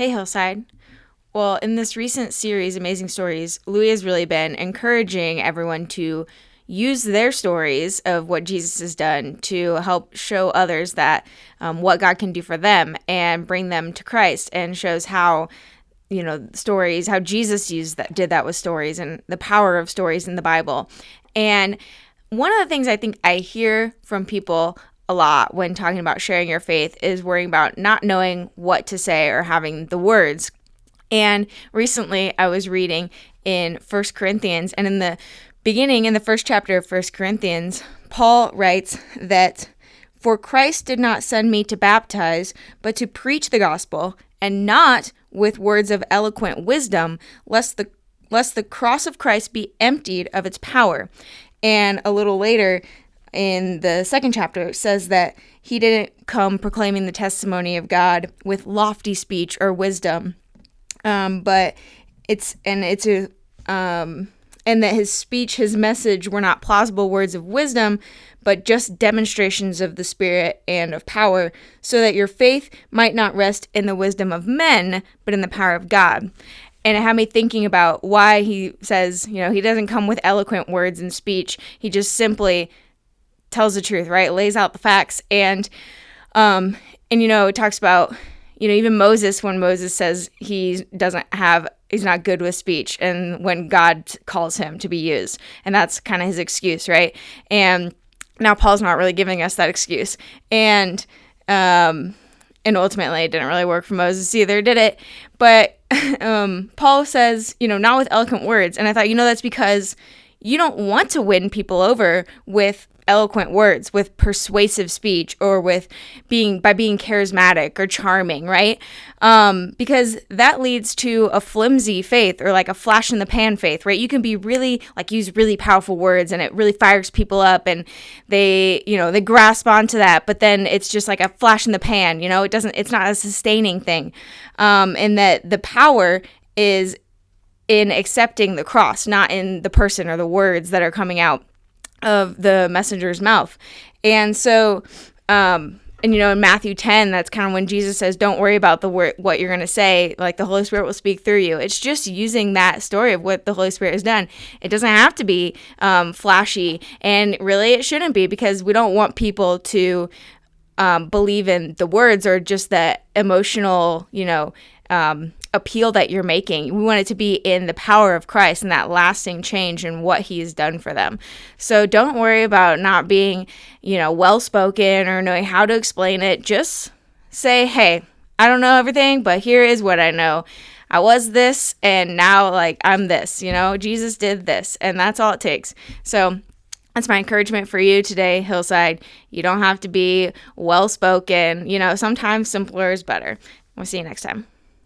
Hey, Hillside. Well, in this recent series, Amazing Stories, Louie has really been encouraging everyone to use their stories of what Jesus has done to help show others that what God can do for them and bring them to Christ, and shows how stories, how Jesus did that with stories, and the power of stories in the Bible. And one of the things I think I hear from people a lot when talking about sharing your faith is worrying about not knowing what to say or having the words. And recently I was reading in 1 Corinthians, and in the beginning, in the first chapter of 1 Corinthians, Paul writes that, "For Christ did not send me to baptize, but to preach the gospel, and not with words of eloquent wisdom, lest the cross of Christ be emptied of its power." And a little later in the second chapter, it says that he didn't come proclaiming the testimony of God with lofty speech or wisdom, but and that his speech, his message were not plausible words of wisdom, but just demonstrations of the Spirit and of power, so that your faith might not rest in the wisdom of men, but in the power of God. And it had me thinking about why he says, he doesn't come with eloquent words and speech. He just simply tells the truth, right? Lays out the facts. And it talks about, even Moses, when Moses says he's not good with speech, and when God calls him to be used, and that's kind of his excuse, right? And now Paul's not really giving us that excuse. And ultimately it didn't really work for Moses either, did it? But Paul says, not with eloquent words. And I thought, that's because you don't want to win people over with eloquent words, with persuasive speech, or by being charismatic or charming, right? Because that leads to a flimsy faith, or like a flash in the pan faith, right? You can be really use really powerful words, and it really fires people up, and they grasp onto that, but then it's just like a flash in the pan, it's not a sustaining thing. And that the power is in accepting the cross, not in the person or the words that are coming out of the messenger's mouth. And so, in Matthew 10, that's kind of when Jesus says, don't worry about what you're going to say, like the Holy Spirit will speak through you. It's just using that story of what the Holy Spirit has done. It doesn't have to be flashy, and really it shouldn't be, because we don't want people to believe in the words or just the emotional, appeal that you're making. We want it to be in the power of Christ and that lasting change in what he's done for them. So don't worry about not being, well-spoken or knowing how to explain it. Just say, hey, I don't know everything, but here is what I know. I was this, and now I'm this, Jesus did this, and that's all it takes. So that's my encouragement for you today, Hillside. You don't have to be well-spoken. Sometimes simpler is better. We'll see you next time.